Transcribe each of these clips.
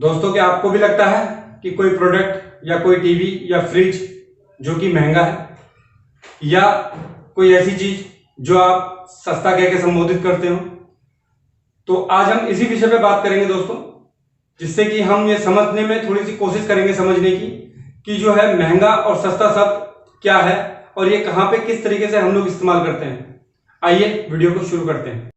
दोस्तों, क्या आपको भी लगता है कि कोई प्रोडक्ट या कोई टीवी या फ्रिज जो कि महंगा है, या कोई ऐसी चीज जो आप सस्ता कह के संबोधित करते हो? तो आज हम इसी विषय पे बात करेंगे दोस्तों, जिससे कि हम ये समझने में थोड़ी सी कोशिश करेंगे समझने की कि जो है महंगा और सस्ता शब्द क्या है और ये कहाँ पे किस तरीके से हम लोग इस्तेमाल करते हैं। आइए वीडियो को शुरू करते हैं।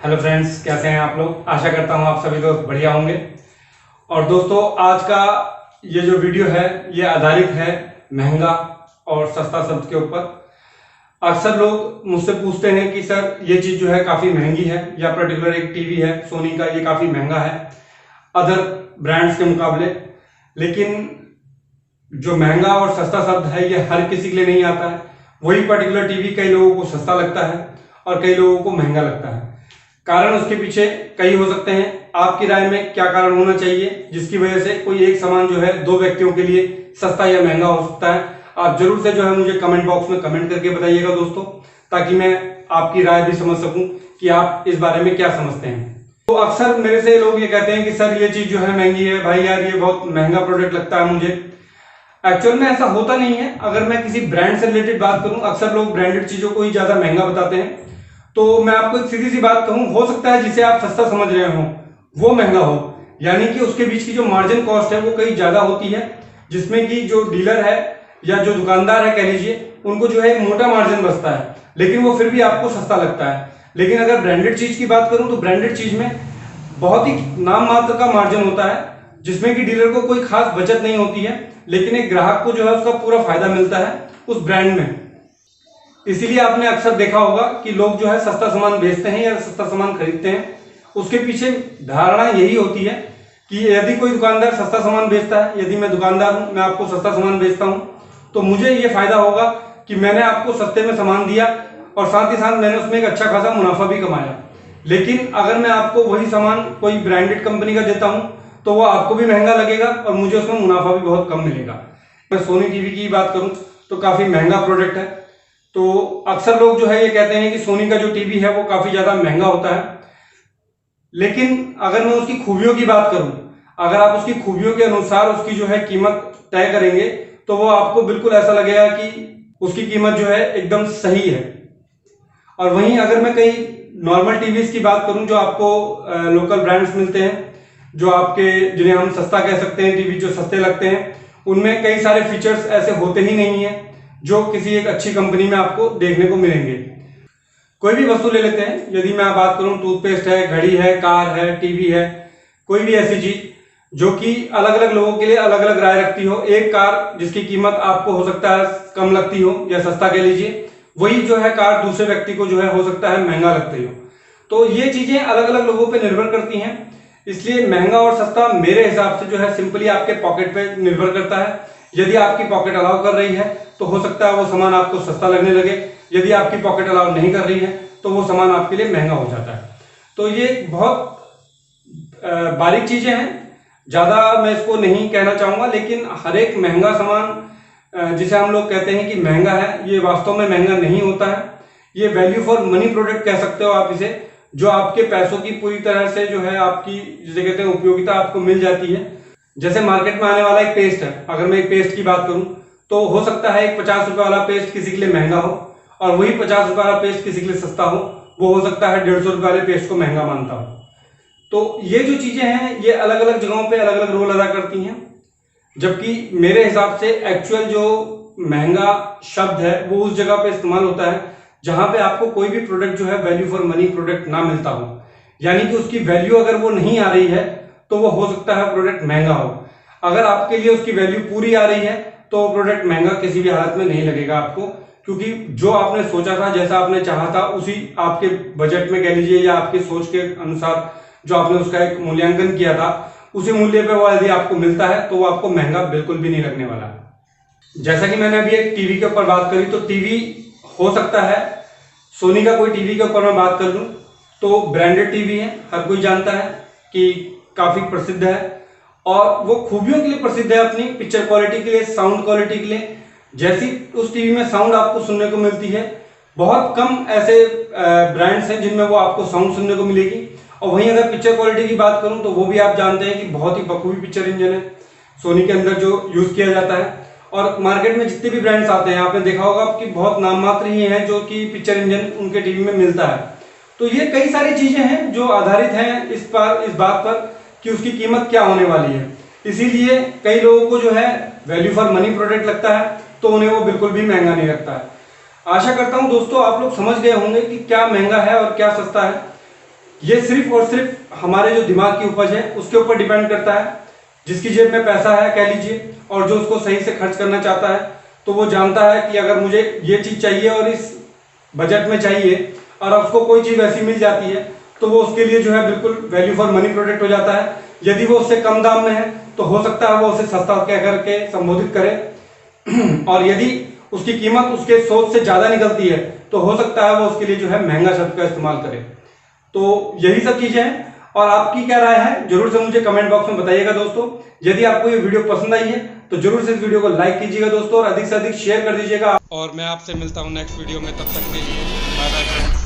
हेलो फ्रेंड्स, कैसे हैं आप लोग? आशा करता हूं आप सभी दोस्त बढ़िया होंगे। और दोस्तों, आज का ये जो वीडियो है ये आधारित है महंगा और सस्ता शब्द के ऊपर। अक्सर लोग मुझसे पूछते हैं कि सर ये चीज़ जो है काफ़ी महंगी है, या पर्टिकुलर एक टीवी है सोनी का, ये काफ़ी महंगा है अदर ब्रांड्स के मुकाबले। लेकिन जो महंगा और सस्ता शब्द है ये हर किसी के लिए नहीं आता है। वही पर्टिकुलर टीवी कई लोगों को सस्ता लगता है और कई लोगों को महंगा लगता है। कारण उसके पीछे कई हो सकते हैं। आपकी राय में क्या कारण होना चाहिए जिसकी वजह से कोई एक सामान जो है दो व्यक्तियों के लिए सस्ता या महंगा हो सकता है? आप जरूर से जो है मुझे कमेंट बॉक्स में कमेंट करके बताइएगा दोस्तों, ताकि मैं आपकी राय भी समझ सकूं कि आप इस बारे में क्या समझते हैं। तो अक्सर मेरे से लोग ये कहते हैं कि सर ये चीज जो है महंगी है, भाई यार ये बहुत महंगा प्रोडक्ट लगता है मुझे। एक्चुअल में ऐसा होता नहीं है। अगर मैं किसी ब्रांड से रिलेटेड बात करूं, अक्सर लोग ब्रांडेड चीजों को ही ज्यादा महंगा बताते हैं। तो मैं आपको एक सीधी सी बात कहूं, हो सकता है जिसे आप सस्ता समझ रहे हो वो महंगा हो, यानी कि उसके बीच की जो मार्जिन कॉस्ट है वो कहीं ज्यादा होती है, जिसमें कि जो डीलर है या जो दुकानदार है कह लीजिए, उनको जो है मोटा मार्जिन बचता है, लेकिन वो फिर भी आपको सस्ता लगता है। लेकिन अगर ब्रांडेड चीज की बात करूं तो ब्रांडेड चीज में बहुत ही नाम मात्र का मार्जिन होता है, जिसमें कि डीलर को कोई खास बचत नहीं होती है, लेकिन एक ग्राहक को जो है उसका पूरा फायदा मिलता है उस ब्रांड में। इसीलिए आपने अक्सर देखा होगा कि लोग जो है सस्ता सामान बेचते हैं या सस्ता सामान खरीदते हैं। उसके पीछे धारणा यही होती है कि यदि कोई दुकानदार सस्ता सामान बेचता है, यदि मैं दुकानदार हूं, मैं आपको सस्ता सामान बेचता हूं, तो मुझे ये फायदा होगा कि मैंने आपको सस्ते में सामान दिया और साथ ही साथ मैंने उसमें एक अच्छा खासा मुनाफा भी कमाया। लेकिन अगर मैं आपको वही सामान कोई ब्रांडेड कंपनी का देता हूं तो वो आपको भी महंगा लगेगा और मुझे उसमें मुनाफा भी बहुत कम मिलेगा। मैं सोनी टीवी की बात करूं तो काफी महंगा प्रोडक्ट है। तो अक्सर लोग जो है ये कहते हैं कि सोनी का जो टीवी है वो काफी ज्यादा महंगा होता है। लेकिन अगर मैं उसकी खूबियों की बात करूं, अगर आप उसकी खूबियों के अनुसार उसकी जो है कीमत तय करेंगे तो वो आपको बिल्कुल ऐसा लगेगा कि उसकी कीमत जो है एकदम सही है। और वहीं अगर मैं कई नॉर्मल टीवीज की बात करूं जो आपको लोकल ब्रांड्स मिलते हैं, जो आपके जिन्हें हम सस्ता कह सकते हैं, टीवी जो सस्ते लगते हैं, उनमें कई सारे फीचर्स ऐसे होते ही नहीं है जो किसी एक अच्छी कंपनी में आपको देखने को मिलेंगे। कोई भी वस्तु ले लेते हैं, यदि मैं बात करूं टूथपेस्ट है, घड़ी है, कार है, टीवी है, कोई भी ऐसी चीज जो कि अलग अलग लोगों के लिए अलग अलग राय रखती हो। एक कार जिसकी कीमत आपको हो सकता है कम लगती हो या सस्ता कह लीजिए, वही जो है कार दूसरे व्यक्ति को जो है हो सकता है महंगा लगती हो। तो ये चीजें अलग अलग लोगों पर निर्भर करती हैं। इसलिए महंगा और सस्ता मेरे हिसाब से जो है सिंपली आपके पॉकेट पे निर्भर करता है। यदि आपकी पॉकेट अलाउ कर रही है तो हो सकता है वो सामान आपको सस्ता लगने लगे। यदि आपकी पॉकेट अलाउ नहीं कर रही है तो वो सामान आपके लिए महंगा हो जाता है। तो ये बहुत बारीक चीजें हैं, ज्यादा मैं इसको नहीं कहना चाहूंगा। लेकिन हर एक महंगा सामान जिसे हम लोग कहते हैं कि महंगा है, ये वास्तव में महंगा नहीं होता है। ये वैल्यू फॉर मनी प्रोडक्ट कह सकते हो आप इसे, जो आपके पैसों की पूरी तरह से जो है आपकी जिसे कहते हैं उपयोगिता आपको मिल जाती है। जैसे मार्केट में आने वाला एक पेस्ट है, अगर मैं एक पेस्ट की बात करूं तो हो सकता है एक 50 रुपए वाला पेस्ट किसी के लिए महंगा हो और वही 50 रुपए वाला पेस्ट किसी के लिए सस्ता हो। वो हो सकता है 150 रुपए वाले पेस्ट को महंगा मानता हो। तो ये जो चीजें हैं ये अलग अलग जगहों पे अलग अलग रोल अदा करती हैं। जबकि मेरे हिसाब से एक्चुअल जो महंगा शब्द है वो उस जगह पे इस्तेमाल होता है जहां पे आपको कोई भी प्रोडक्ट जो है वैल्यू फॉर मनी प्रोडक्ट ना मिलता हो, यानी कि उसकी वैल्यू अगर वो नहीं आ रही है तो वो हो सकता है प्रोडक्ट महंगा हो। अगर आपके लिए उसकी वैल्यू पूरी आ रही है तो वो प्रोडक्ट महंगा किसी भी हालत में नहीं लगेगा आपको, क्योंकि जो आपने सोचा था, जैसा आपने चाहा था, उसी आपके बजट में कह लीजिए या आपकी सोच के अनुसार जो आपने उसका एक मूल्यांकन किया था, उसी मूल्य पे वो यदि आपको मिलता है तो वो आपको महंगा बिल्कुल भी नहीं लगने वाला। जैसा कि मैंने अभी एक टीवी के ऊपर बात करी, तो टीवी हो सकता है सोनी का कोई टीवी के ऊपर मैं बात कर लूं तो ब्रांडेड टीवी है, हर कोई जानता है कि काफी प्रसिद्ध है और वो खूबियों के लिए प्रसिद्ध है, अपनी पिक्चर क्वालिटी के लिए, साउंड क्वालिटी के लिए। जैसी उस टीवी में साउंड आपको सुनने को मिलती है, बहुत कम ऐसे ब्रांड्स हैं जिनमें वो आपको साउंड सुनने को मिलेगी। और वहीं अगर पिक्चर क्वालिटी की बात करूं तो वो भी आप जानते हैं कि बहुत ही बखूबी पिक्चर इंजन है सोनी के अंदर जो यूज किया जाता है। और मार्केट में जितने भी ब्रांड्स आते हैं आपने देखा होगा कि बहुत नाम मात्र ही हैं जो कि पिक्चर इंजन उनके टीवी में मिलता है। तो ये कई सारी चीजें हैं जो आधारित हैं इस बात पर कि उसकी कीमत क्या होने वाली है। इसीलिए कई लोगों को जो है वैल्यू फॉर मनी प्रोडक्ट लगता है, तो उन्हें वो बिल्कुल भी महंगा नहीं लगता है। आशा करता हूं दोस्तों आप लोग समझ गए होंगे कि क्या महंगा है और क्या सस्ता है। ये सिर्फ और सिर्फ हमारे जो दिमाग की उपज है उसके ऊपर डिपेंड करता है। जिसकी जेब में पैसा है कह लीजिए, और जो उसको सही से खर्च करना चाहता है, तो वो जानता है कि अगर मुझे ये चीज चाहिए और इस बजट में चाहिए और उसको कोई चीज ऐसी मिल जाती है तो वो उसके लिए जो है बिल्कुल वैल्यू फॉर मनी प्रोडक्ट हो जाता है। यदि वो उससे कम दाम में है तो हो सकता है वो उसे सस्ता कह करके संबोधित करे और यदि उसकी कीमत उसके सोच से ज्यादा निकलती है तो हो सकता है वो उसके लिए जो है महंगा शब्द का इस्तेमाल करे। तो यही सब चीजें हैं। और आपकी क्या राय है जरूर से मुझे कमेंट बॉक्स में बताइएगा दोस्तों। यदि आपको ये वीडियो पसंद आई है तो जरूर से इस वीडियो को लाइक कीजिएगा दोस्तों और अधिक से अधिक शेयर कर दीजिएगा। और मैं आपसे मिलता हूँ नेक्स्ट वीडियो में, तब तक के लिए बाय बाय फ्रेंड्स।